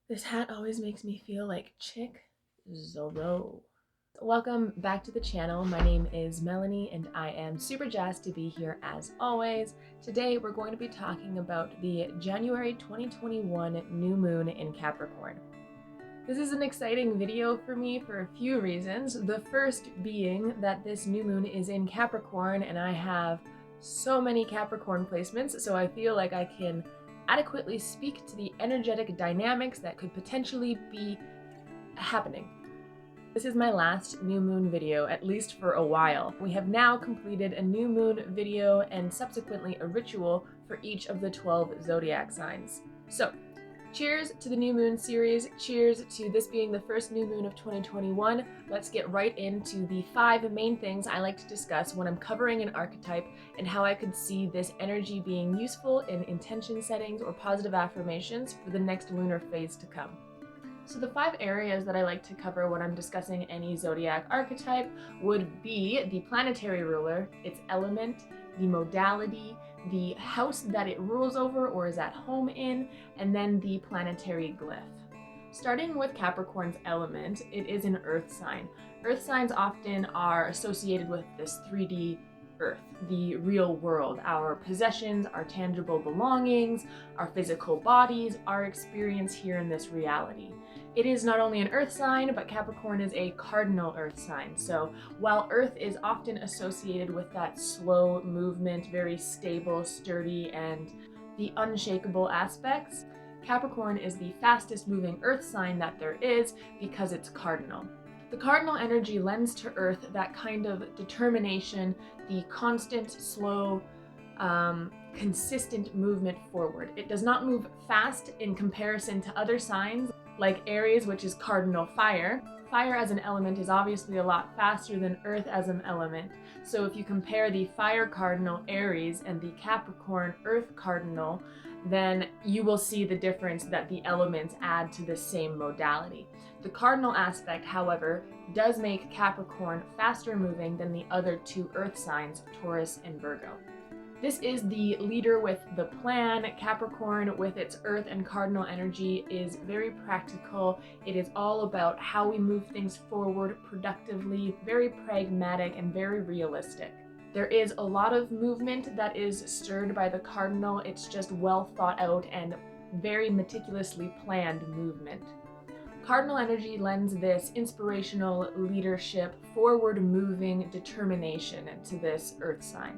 This hat always makes me feel like Chick Zorro. Welcome back to the channel. My name is Melanie and I am super jazzed to be here as always. Today we're going to be talking about the January 2021 new moon in Capricorn. This is an exciting video for me for a few reasons. The first being that this new moon is in Capricorn and I have so many Capricorn placements, so I feel like I can adequately speak to the energetic dynamics that could potentially be happening. This is my last new moon video, at least for a while. We have now completed a new moon video and subsequently a ritual for each of the 12 zodiac signs. So, cheers to the new moon series, cheers to this being the first new moon of 2021. Let's get right into the 5 main things I like to discuss when I'm covering an archetype and how I could see this energy being useful in intention settings or positive affirmations for the next lunar phase to come. So the 5 areas that I like to cover when I'm discussing any zodiac archetype would be the planetary ruler, its element, the modality, the house that it rules over or is at home in, and then the planetary glyph. Starting with Capricorn's element, it is an earth sign. Earth signs often are associated with this 3D earth, the real world, our possessions, our tangible belongings, our physical bodies, our experience here in this reality. It is not only an earth sign, but Capricorn is a cardinal earth sign. So while earth is often associated with that slow movement, very stable, sturdy, and the unshakable aspects, Capricorn is the fastest moving earth sign that there is because it's cardinal. The cardinal energy lends to earth that kind of determination, the constant, slow, consistent movement forward. It does not move fast in comparison to other signs like Aries, which is cardinal fire. Fire as an element is obviously a lot faster than earth as an element. So if you compare the fire cardinal Aries and the Capricorn earth cardinal, then you will see the difference that the elements add to the same modality. The cardinal aspect, however, does make Capricorn faster moving than the other 2 earth signs, Taurus and Virgo. This is the leader with the plan. Capricorn, with its earth and cardinal energy, is very practical. It is all about how we move things forward productively, very pragmatic and very realistic. There is a lot of movement that is stirred by the cardinal. It's just well thought out and very meticulously planned movement. Cardinal energy lends this inspirational leadership, forward-moving determination to this earth sign.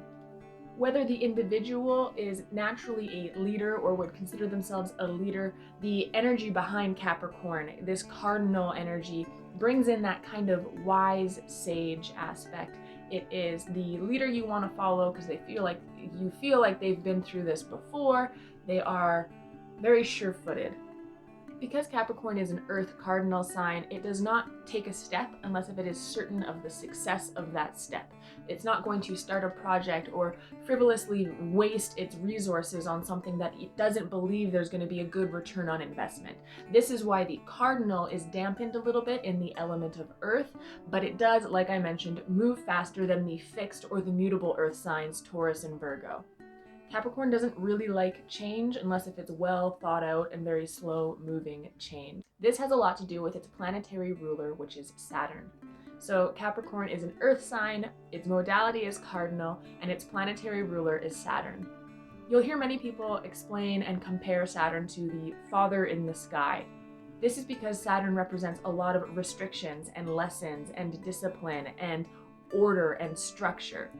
Whether the individual is naturally a leader or would consider themselves a leader, the energy behind Capricorn, this cardinal energy, brings in that kind of wise sage aspect. It is the leader you want to follow because you feel like they've been through this before. They are very sure-footed. Because Capricorn is an earth cardinal sign, it does not take a step unless if it is certain of the success of that step. It's not going to start a project or frivolously waste its resources on something that it doesn't believe there's going to be a good return on investment. This is why the cardinal is dampened a little bit in the element of earth, but it does, like I mentioned, move faster than the fixed or the mutable earth signs, Taurus and Virgo. Capricorn doesn't really like change unless if it's well thought out and very slow moving change. This has a lot to do with its planetary ruler, which is Saturn. So Capricorn is an earth sign, its modality is cardinal, and its planetary ruler is Saturn. You'll hear many people explain and compare Saturn to the father in the sky. This is because Saturn represents a lot of restrictions and lessons and discipline and order and structure.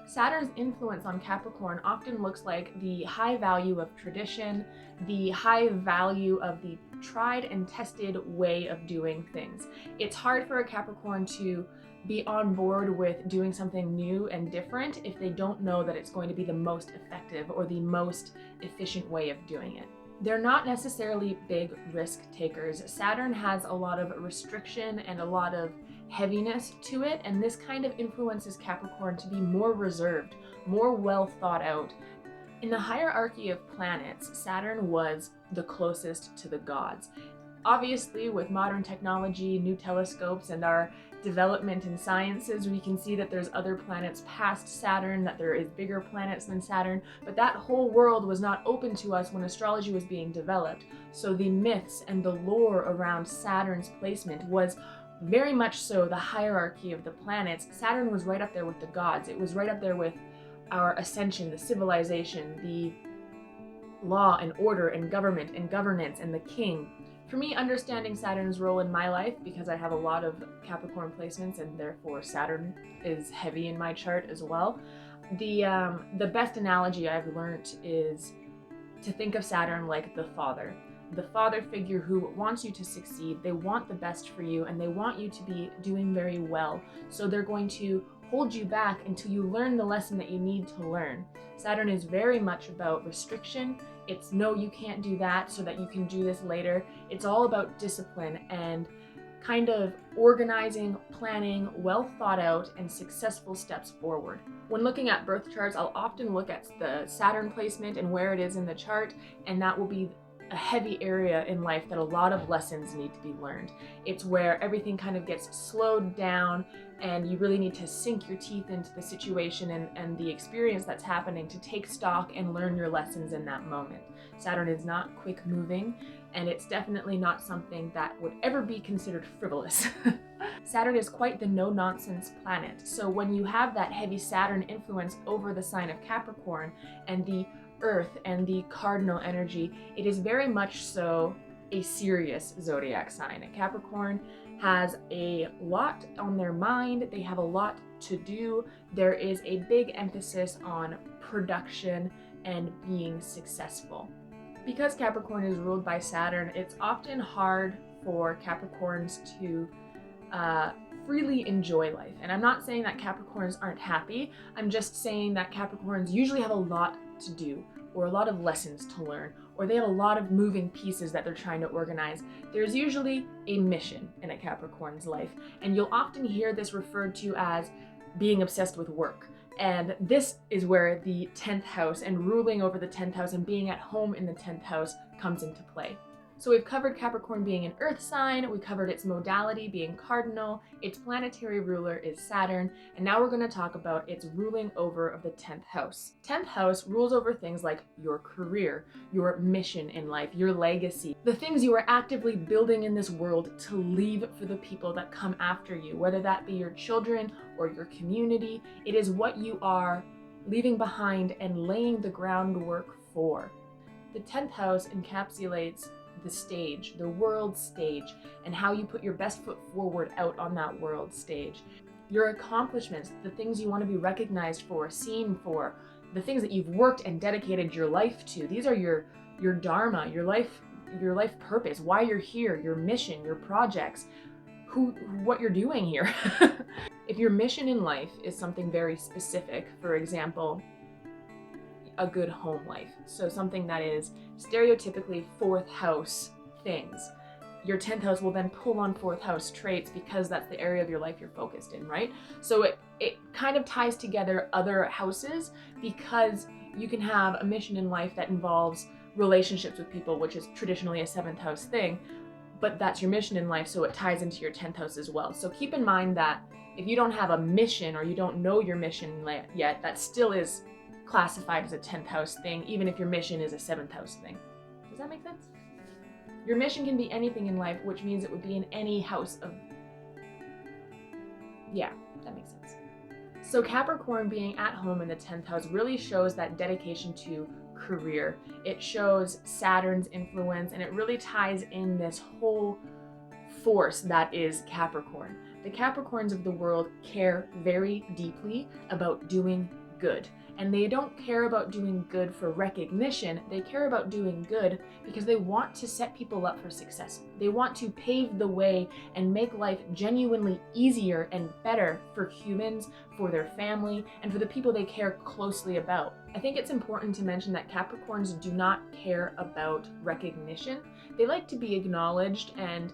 Saturn's influence on Capricorn often looks like the high value of tradition, the high value of the tried and tested way of doing things. It's hard for a Capricorn to be on board with doing something new and different if they don't know that it's going to be the most effective or the most efficient way of doing it. They're not necessarily big risk takers. Saturn has a lot of restriction and a lot of heaviness to it, and this kind of influences Capricorn to be more reserved, more well thought out. In the hierarchy of planets, Saturn was the closest to the gods. Obviously, with modern technology, new telescopes, and our development in sciences, we can see that there's other planets past Saturn, that there is bigger planets than Saturn, but that whole world was not open to us when astrology was being developed. So the myths and the lore around Saturn's placement was very much so the hierarchy of the planets. Saturn was right up there with the gods. It was right up there with our ascension, the civilization, the law and order and government and governance and the king. For me, understanding Saturn's role in my life, because I have a lot of Capricorn placements and therefore Saturn is heavy in my chart as well, the best analogy I've learned is to think of Saturn like the father figure who wants you to succeed. They want the best for you and they want you to be doing very well. So they're going to hold you back until you learn the lesson that you need to learn. Saturn is very much about restriction. It's no, you can't do that so that you can do this later. It's all about discipline and kind of organizing, planning, well thought out and successful steps forward. When looking at birth charts, I'll often look at the Saturn placement and where it is in the chart, and that will be a heavy area in life that a lot of lessons need to be learned. It's where everything kind of gets slowed down and you really need to sink your teeth into the situation and the experience that's happening to take stock and learn your lessons in that moment. Saturn is not quick moving, and it's definitely not something that would ever be considered frivolous. Saturn is quite the no-nonsense planet, so when you have that heavy Saturn influence over the sign of Capricorn and the Earth and the cardinal energy, it is very much so a serious zodiac sign. And Capricorn has a lot on their mind, they have a lot to do. There is a big emphasis on production and being successful. Because Capricorn is ruled by Saturn, it's often hard for Capricorns to freely enjoy life. And I'm not saying that Capricorns aren't happy, I'm just saying that Capricorns usually have a lot to do, or a lot of lessons to learn, or they have a lot of moving pieces that they're trying to organize. There's usually a mission in a Capricorn's life, and you'll often hear this referred to as being obsessed with work. And this is where the 10th house and ruling over the 10th house and being at home in the 10th house comes into play. So we've covered Capricorn being an earth sign, we covered its modality being cardinal, its planetary ruler is Saturn, and now we're going to talk about its ruling over of the 10th house. 10th house rules over things like your career, your mission in life, your legacy, the things you are actively building in this world to leave for the people that come after you, whether that be your children or your community. It is what you are leaving behind and laying the groundwork for. The 10th house encapsulates the stage, the world stage, and how you put your best foot forward out on that world stage. Your accomplishments, the things you want to be recognized for, seen for, the things that you've worked and dedicated your life to. These are your dharma, your life purpose, why you're here, your mission, your projects, what you're doing here. If your mission in life is something very specific, for example, a good home life, so something that is stereotypically 4th house things, your 10th house will then pull on 4th house traits because that's the area of your life you're focused in, right? So it kind of ties together other houses, because you can have a mission in life that involves relationships with people, which is traditionally a 7th house thing, but that's your mission in life, so it ties into your 10th house as well. So keep in mind that if you don't have a mission or you don't know your mission yet, that still is classified as a 10th house thing, even if your mission is a 7th house thing. Does that make sense? Your mission can be anything in life, which means it would be in any house of... Yeah, that makes sense. So Capricorn being at home in the 10th house really shows that dedication to career. It shows Saturn's influence, and it really ties in this whole force that is Capricorn. The Capricorns of the world care very deeply about doing good. And they don't care about doing good for recognition, they care about doing good because they want to set people up for success. They want to pave the way and make life genuinely easier and better for humans, for their family, and for the people they care closely about. I think it's important to mention that Capricorns do not care about recognition. They like to be acknowledged and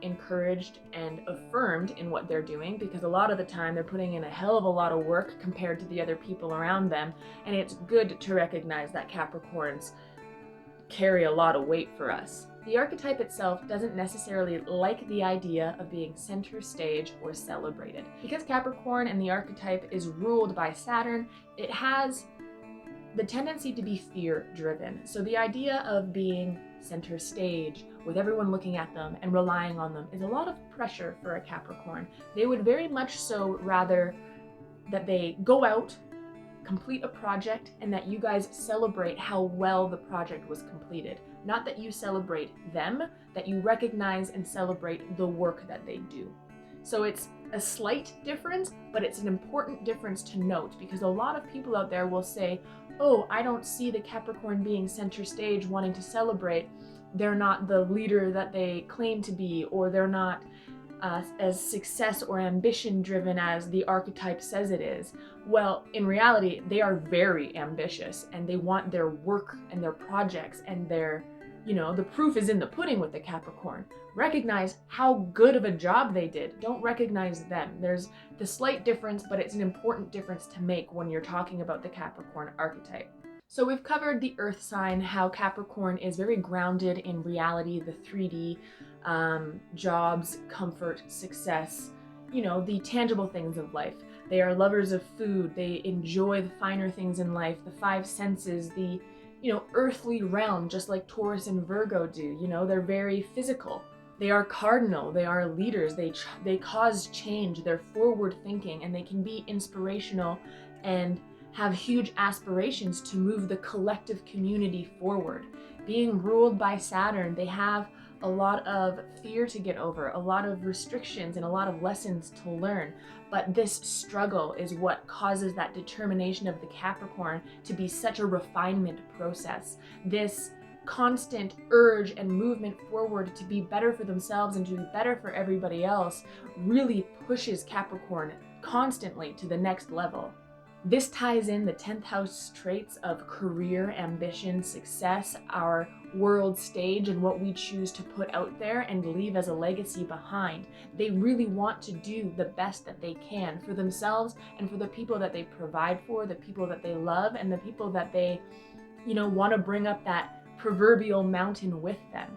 encouraged and affirmed in what they're doing, because a lot of the time they're putting in a hell of a lot of work compared to the other people around them, and it's good to recognize that Capricorns carry a lot of weight for us. The archetype itself doesn't necessarily like the idea of being center stage or celebrated. Because Capricorn and the archetype is ruled by Saturn, it has the tendency to be fear-driven. So the idea of being center stage with everyone looking at them and relying on them is a lot of pressure for a Capricorn. They would very much so rather that they go out, complete a project, and that you guys celebrate how well the project was completed. Not that you celebrate them, that you recognize and celebrate the work that they do. So it's a slight difference, but it's an important difference to note, because a lot of people out there will say, oh, I don't see the Capricorn being center stage wanting to celebrate. They're not the leader that they claim to be, or they're not as success or ambition driven as the archetype says it is. Well, in reality, they are very ambitious, and they want their work and their projects and their, the proof is in the pudding with the Capricorn. Recognize how good of a job they did. Don't recognize them. There's the slight difference, but it's an important difference to make when you're talking about the Capricorn archetype. So we've covered the earth sign, how Capricorn is very grounded in reality, the 3D, jobs, comfort, success, the tangible things of life. They are lovers of food. They enjoy the finer things in life, the five senses, the, earthly realm, just like Taurus and Virgo do. They're very physical. They are cardinal. They are leaders. They cause change. They're forward thinking, and they can be inspirational and have huge aspirations to move the collective community forward. Being ruled by Saturn, they have a lot of fear to get over, a lot of restrictions, and a lot of lessons to learn. But this struggle is what causes that determination of the Capricorn to be such a refinement process. This constant urge and movement forward to be better for themselves and to be better for everybody else really pushes Capricorn constantly to the next level. This ties in the 10th house traits of career, ambition, success, our world stage, and what we choose to put out there and leave as a legacy behind. They really want to do the best that they can for themselves and for the people that they provide for, the people that they love, and the people that they, want to bring up that proverbial mountain with them.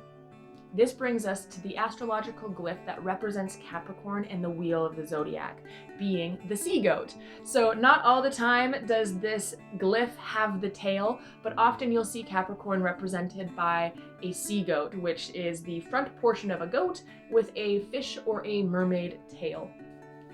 This brings us to the astrological glyph that represents Capricorn in the wheel of the zodiac, being the sea goat. So not all the time does this glyph have the tail, but often you'll see Capricorn represented by a sea goat, which is the front portion of a goat with a fish or a mermaid tail.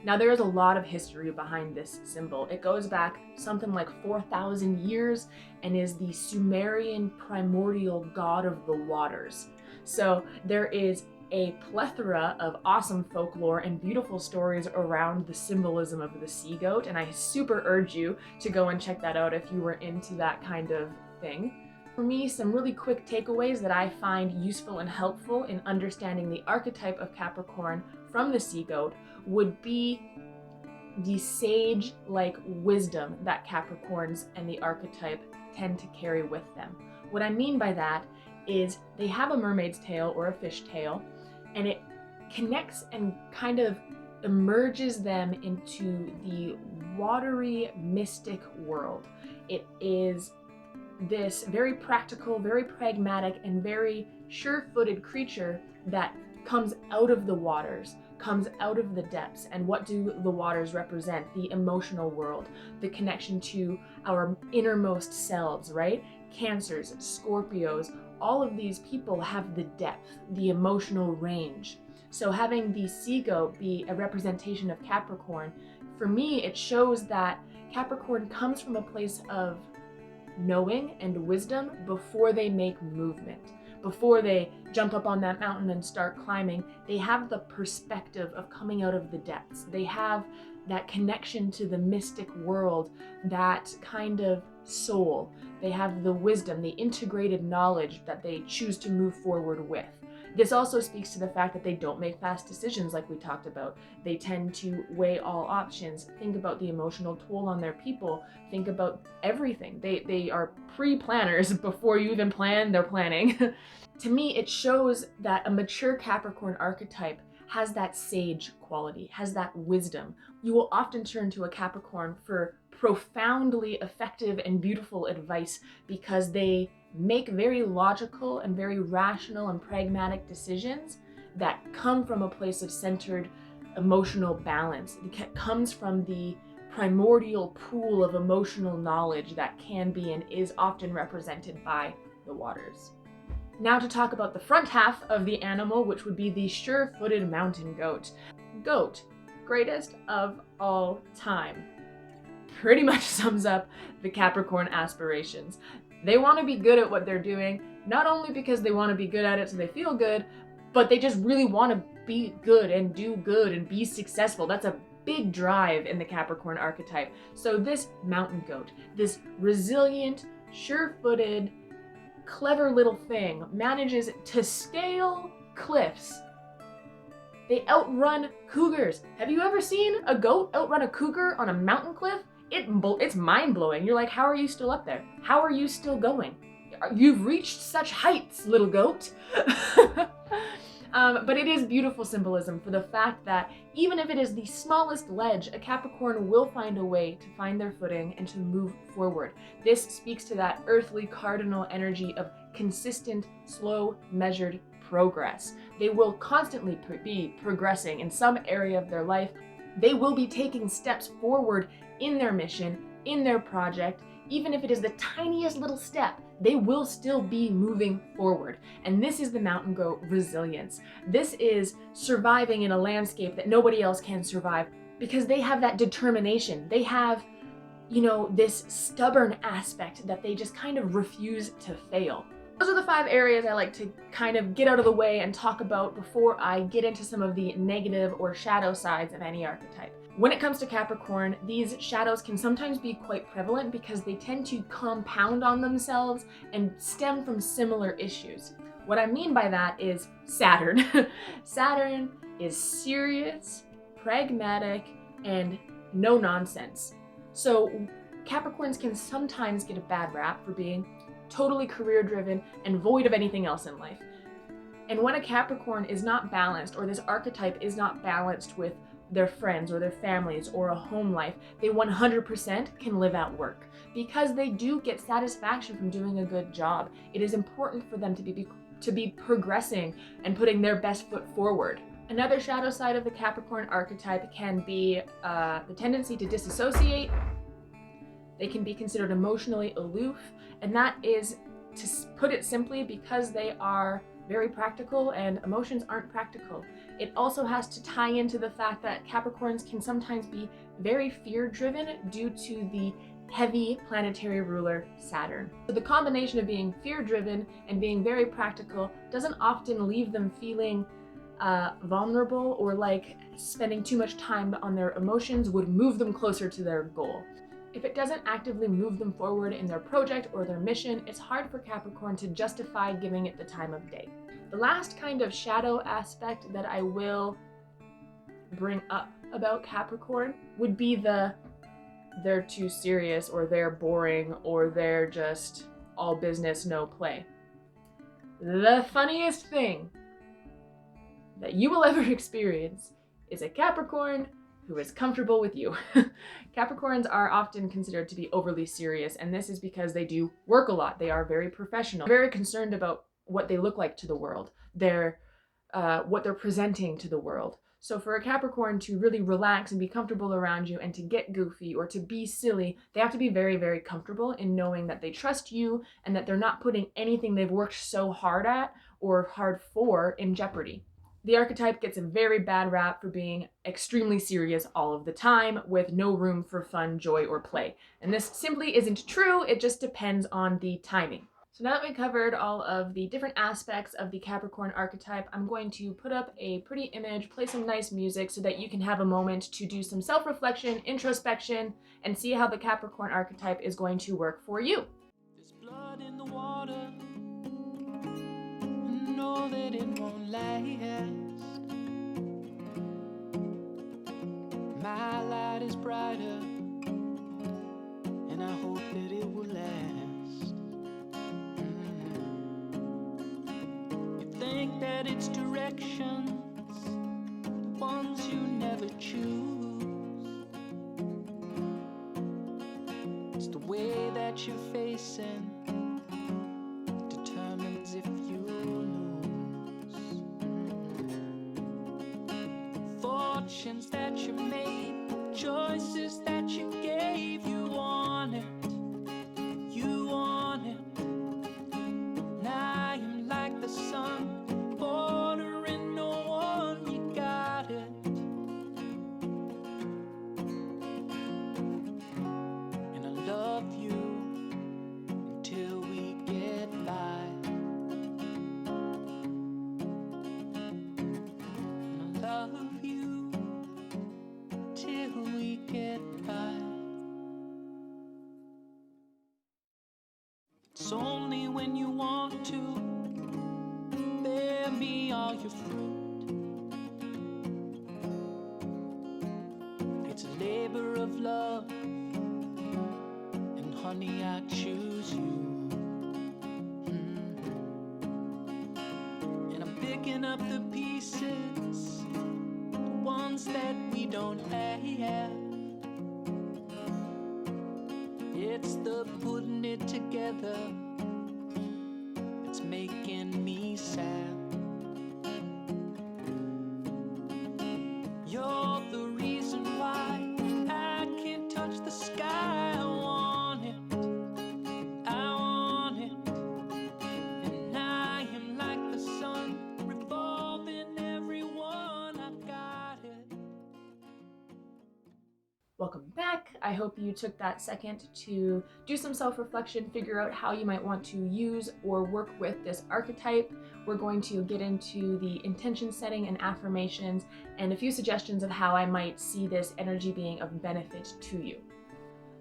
Now, there is a lot of history behind this symbol. It goes back something like 4,000 years and is the Sumerian primordial god of the waters. So there is a plethora of awesome folklore and beautiful stories around the symbolism of the sea goat, and I super urge you to go and check that out if you were into that kind of thing. For me, some really quick takeaways that I find useful and helpful in understanding the archetype of Capricorn from the sea goat would be the sage-like wisdom that Capricorns and the archetype tend to carry with them. What I mean by that is they have a mermaid's tail or a fish tail, and it connects and kind of emerges them into the watery, mystic world. It is this very practical, very pragmatic, and very sure-footed creature that comes out of the waters, comes out of the depths. And what do the waters represent? The emotional world, the connection to our innermost selves, right? Cancers, Scorpios, all of these people have the depth, the emotional range. So having the sea goat be a representation of Capricorn, for me, it shows that Capricorn comes from a place of knowing and wisdom before they make movement. Before they jump up on that mountain and start climbing, they have the perspective of coming out of the depths. They have that connection to the mystic world, that kind of soul. They have the wisdom, the integrated knowledge that they choose to move forward with. This also speaks to the fact that they don't make fast decisions like we talked about. They tend to weigh all options, think about the emotional toll on their people, think about everything. They are pre-planners before you even plan, they're planning. To me, it shows that a mature Capricorn archetype has that sage quality, has that wisdom. You will often turn to a Capricorn for profoundly effective and beautiful advice because they make very logical and very rational and pragmatic decisions that come from a place of centered emotional balance. It comes from the primordial pool of emotional knowledge that can be and is often represented by the waters. Now to talk about the front half of the animal, which would be the sure-footed mountain goat. Goat, greatest of all time, pretty much sums up the Capricorn aspirations. They want to be good at what they're doing, not only because they want to be good at it so they feel good, but they just really want to be good and do good and be successful. That's a big drive in the Capricorn archetype. So this mountain goat, this resilient, sure-footed, clever little thing, manages to scale cliffs. They outrun cougars. Have you ever seen a goat outrun a cougar on a mountain cliff? It's mind-blowing. You're like, how are you still up there? How are you still going? You've reached such heights, little goat. But it is beautiful symbolism for the fact that even if it is the smallest ledge, a Capricorn will find a way to find their footing and to move forward. This speaks to that earthly cardinal energy of consistent, slow, measured progress. They will constantly be progressing in some area of their life. They will be taking steps forward in their mission, in their project. Even if it is the tiniest little step, they will still be moving forward. And this is the mountain goat resilience. This is surviving in a landscape that nobody else can survive because they have that determination. They have, this stubborn aspect that they just kind of refuse to fail. Those are the 5 areas I like to kind of get out of the way and talk about before I get into some of the negative or shadow sides of any archetype. When it comes to Capricorn, these shadows can sometimes be quite prevalent because they tend to compound on themselves and stem from similar issues. What I mean by that is Saturn. Saturn is serious, pragmatic, and no nonsense. So Capricorns can sometimes get a bad rap for being totally career-driven and void of anything else in life. And when a Capricorn is not balanced, or this archetype is not balanced with their friends or their families or a home life, they 100% can live at work because they do get satisfaction from doing a good job. It is important for them to be progressing and putting their best foot forward. Another shadow side of the Capricorn archetype can be the tendency to disassociate. They can be considered emotionally aloof, and that is, to put it simply, because they are very practical and emotions aren't practical. It also has to tie into the fact that Capricorns can sometimes be very fear-driven due to the heavy planetary ruler Saturn. So the combination of being fear-driven and being very practical doesn't often leave them feeling vulnerable, or like spending too much time on their emotions would move them closer to their goal. If it doesn't actively move them forward in their project or their mission, it's hard for Capricorn to justify giving it the time of day. The last kind of shadow aspect that I will bring up about Capricorn would be they're too serious, or they're boring, or they're just all business, no play. The funniest thing that you will ever experience is a Capricorn who is comfortable with you. Capricorns are often considered to be overly serious, and this is because they do work a lot. They are very professional, very concerned about what they look like to the world, what they're presenting to the world. So for a Capricorn to really relax and be comfortable around you and to get goofy or to be silly, they have to be very, very comfortable in knowing that they trust you and that they're not putting anything they've worked so hard at or hard for in jeopardy. The archetype gets a very bad rap for being extremely serious all of the time, with no room for fun, joy, or play. And this simply isn't true, it just depends on the timing. So now that we covered all of the different aspects of the Capricorn archetype, I'm going to put up a pretty image, play some nice music so that you can have a moment to do some self-reflection, introspection, and see how the Capricorn archetype is going to work for you. There's blood in the water, I know that it won't last. My light is brighter, and I hope that it will last. You think that it's directions, ones you never choose. It's the way that you're facing options that you made, choices that you gave. You want it, you want it. Now I'm like the sun, bordering no one. You got it. And I love you until we get by. And I love you till we get by. It's only when you want to bear me all your fruit. It's a labor of love, and honey, I choose you. And I'm picking up the pieces, the ones that we don't have. It's the putting it together that's making me sad. You're the reason why I can't touch the sky. I want it, I want it. And I am like the sun, revolving everyone. I got it. Welcome back. I hope you took that second to do some self-reflection, figure out how you might want to use or work with this archetype. We're going to get into the intention setting and affirmations and a few suggestions of how I might see this energy being of benefit to you.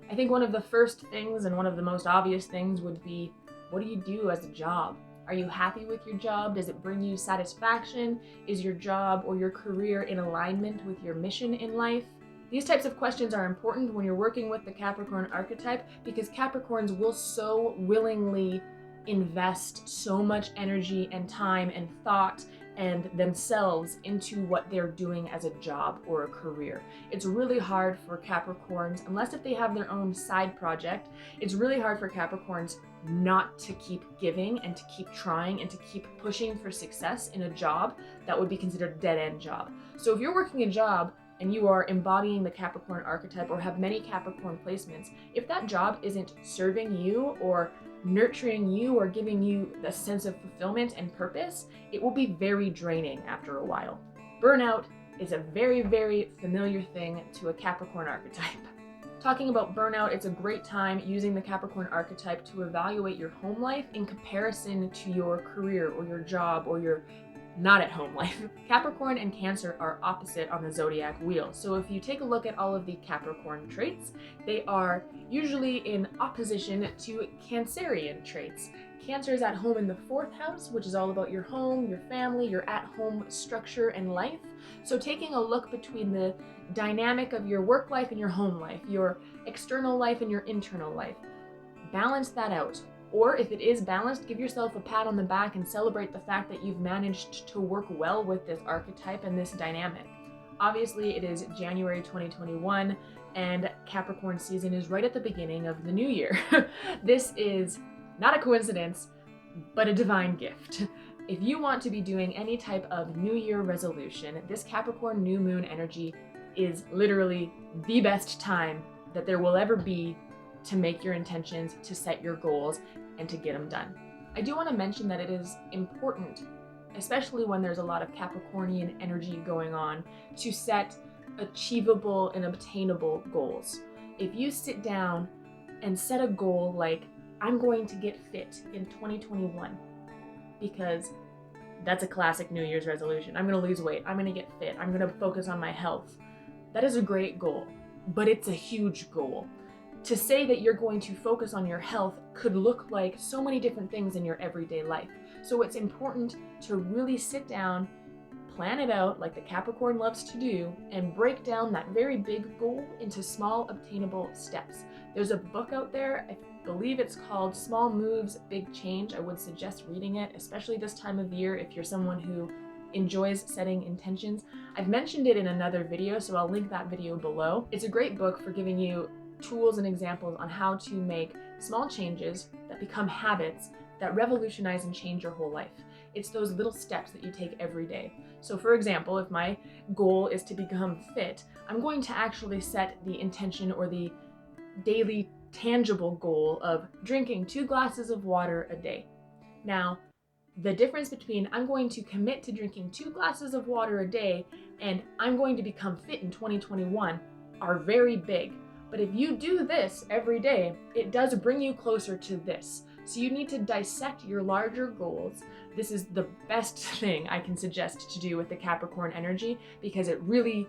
I think one of the first things and one of the most obvious things would be, what do you do as a job? Are you happy with your job? Does it bring you satisfaction? Is your job or your career in alignment with your mission in life? These types of questions are important when you're working with the Capricorn archetype because Capricorns will so willingly invest so much energy and time and thought and themselves into what they're doing as a job or a career. It's really hard for Capricorns, unless if they have their own side project, it's really hard for Capricorns not to keep giving and to keep trying and to keep pushing for success in a job that would be considered a dead-end job. So if you're working a job and you are embodying the Capricorn archetype or have many Capricorn placements, if that job isn't serving you or nurturing you or giving you a sense of fulfillment and purpose, it will be very draining after a while. Burnout is a very, very familiar thing to a Capricorn archetype. Talking about burnout, it's a great time using the Capricorn archetype to evaluate your home life in comparison to your career or your job or your not at home life. Capricorn and Cancer are opposite on the zodiac wheel. So if you take a look at all of the Capricorn traits, they are usually in opposition to Cancerian traits. Cancer is at home in the 4th house, which is all about your home, your family, your at-home structure and life. So taking a look between the dynamic of your work life and your home life, your external life and your internal life, balance that out. Or if it is balanced, give yourself a pat on the back and celebrate the fact that you've managed to work well with this archetype and this dynamic. Obviously, it is January 2021 and Capricorn season is right at the beginning of the new year. This is not a coincidence, but a divine gift. If you want to be doing any type of New Year resolution, this Capricorn new moon energy is literally the best time that there will ever be to make your intentions, to set your goals, and to get them done. I do want to mention that it is important, especially when there's a lot of Capricornian energy going on, to set achievable and obtainable goals. If you sit down and set a goal like, I'm going to get fit in 2021, because that's a classic New Year's resolution. I'm going to lose weight. I'm going to get fit. I'm going to focus on my health. That is a great goal, but it's a huge goal. To say that you're going to focus on your health could look like so many different things in your everyday life. So it's important to really sit down, plan it out like the Capricorn loves to do, and break down that very big goal into small obtainable steps. There's a book out there, I believe it's called Small Moves, Big Change. I would suggest reading it, especially this time of year if you're someone who enjoys setting intentions. I've mentioned it in another video, so I'll link that video below. It's a great book for giving you tools and examples on how to make small changes that become habits that revolutionize and change your whole life. It's those little steps that you take every day. So for example, if my goal is to become fit, I'm going to actually set the intention or the daily tangible goal of drinking 2 glasses of water a day. Now, the difference between I'm going to commit to drinking 2 glasses of water a day and I'm going to become fit in 2021 are very big. But if you do this every day, it does bring you closer to this. So you need to dissect your larger goals. This is the best thing I can suggest to do with the Capricorn energy, because it really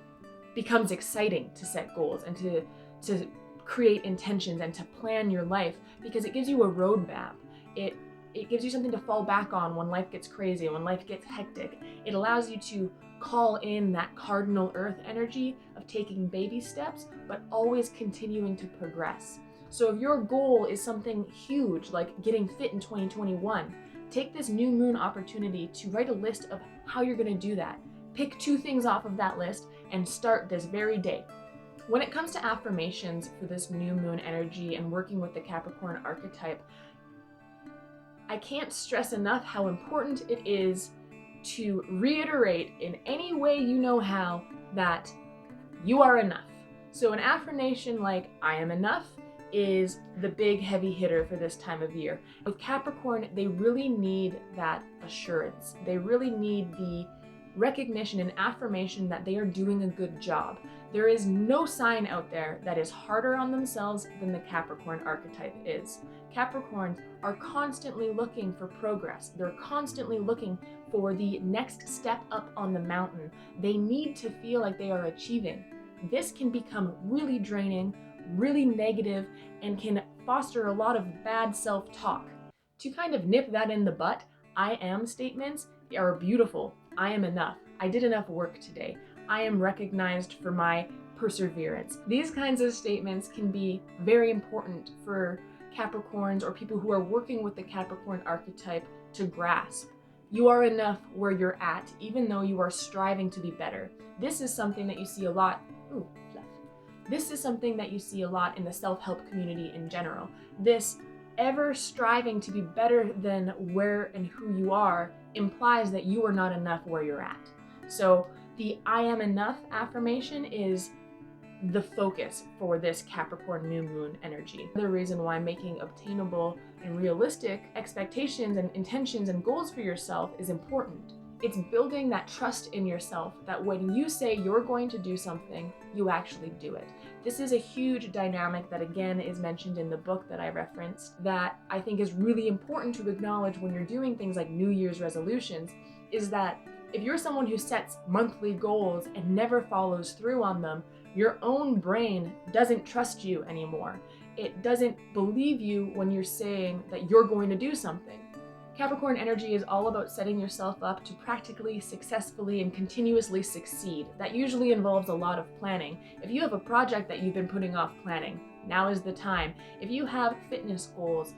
becomes exciting to set goals and to create intentions and to plan your life, because it gives you a roadmap. It gives you something to fall back on when life gets crazy, when life gets hectic. It allows you to call in that cardinal earth energy of taking baby steps, but always continuing to progress. So if your goal is something huge, like getting fit in 2021, take this new moon opportunity to write a list of how you're going to do that. Pick 2 things off of that list and start this very day. When it comes to affirmations for this new moon energy and working with the Capricorn archetype, I can't stress enough how important it is to reiterate in any way you know how that you are enough. So an affirmation like I am enough is the big heavy hitter for this time of year. With Capricorn, they really need that assurance. They really need the recognition and affirmation that they are doing a good job. There is no sign out there that is harder on themselves than the Capricorn archetype is. Capricorns are constantly looking for progress. They're constantly looking for the next step up on the mountain. They need to feel like they are achieving. This can become really draining, really negative, and can foster a lot of bad self-talk. To kind of nip that in the butt, I am statements are beautiful. I am enough. I did enough work today. I am recognized for my perseverance. These kinds of statements can be very important for Capricorns or people who are working with the Capricorn archetype to grasp. You are enough where you're at, even though you are striving to be better. This is something that you see a lot. This is something that you see a lot in the self-help community in general. This ever striving to be better than where and who you are implies that you are not enough where you're at. So the I am enough affirmation is the focus for this Capricorn new moon energy. The reason why making obtainable and realistic expectations and intentions and goals for yourself is important. It's building that trust in yourself that when you say you're going to do something, you actually do it. This is a huge dynamic that again is mentioned in the book that I referenced that I think is really important to acknowledge when you're doing things like New Year's resolutions, is that if you're someone who sets monthly goals and never follows through on them, your own brain doesn't trust you anymore. It doesn't believe you when you're saying that you're going to do something. Capricorn energy is all about setting yourself up to practically, successfully, and continuously succeed. That usually involves a lot of planning. If you have a project that you've been putting off planning, now is the time. If you have fitness goals,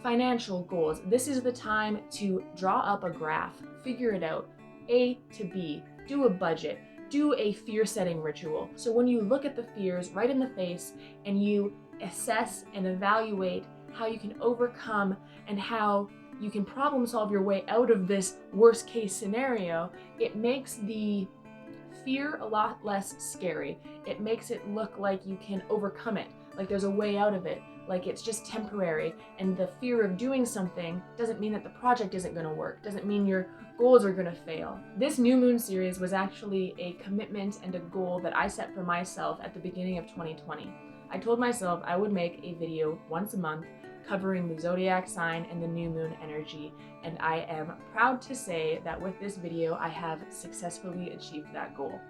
financial goals, this is the time to draw up a graph, figure it out, A to B, do a budget, do a fear-setting ritual. So when you look at the fears right in the face and you assess and evaluate how you can overcome and how you can problem solve your way out of this worst case scenario, it makes the fear a lot less scary. It makes it look like you can overcome it, like there's a way out of it, like it's just temporary. And the fear of doing something doesn't mean that the project isn't going to work, doesn't mean your goals are going to fail. This new moon series was actually a commitment and a goal that I set for myself at the beginning of 2020. I told myself I would make a video once a month covering the zodiac sign and the new moon energy, and I am proud to say that with this video I have successfully achieved that goal.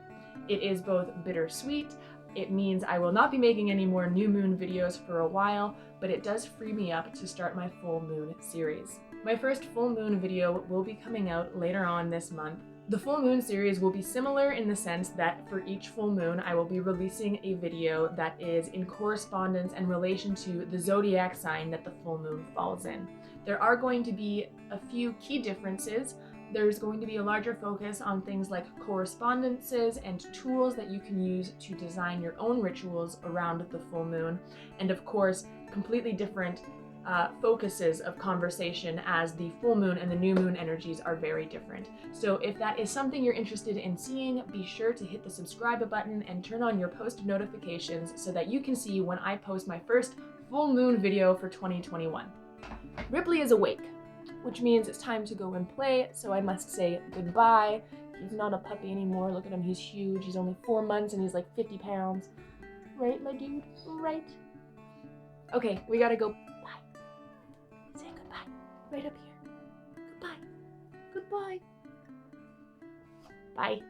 It is both bittersweet. It means I will not be making any more new moon videos for a while, but it does free me up to start my full moon series. My first full moon video will be coming out later on this month. The full moon series will be similar in the sense that for each full moon I will be releasing a video that is in correspondence and relation to the zodiac sign that the full moon falls in. There are going to be a few key differences. There's going to be a larger focus on things like correspondences and tools that you can use to design your own rituals around the full moon, and of course completely different focuses of conversation, as the full moon and the new moon energies are very different. So if that is something you're interested in seeing, be sure to hit the subscribe button and turn on your post notifications so that you can see when I post my first full moon video for 2021. Ripley is awake, which means it's time to go and play, so I must say goodbye. He's not a puppy anymore. Look at him, he's huge. He's only 4 months and he's like 50 pounds. Right, my dude? Right? Okay, we gotta go. Say goodbye. Right up here. Goodbye. Goodbye. Bye.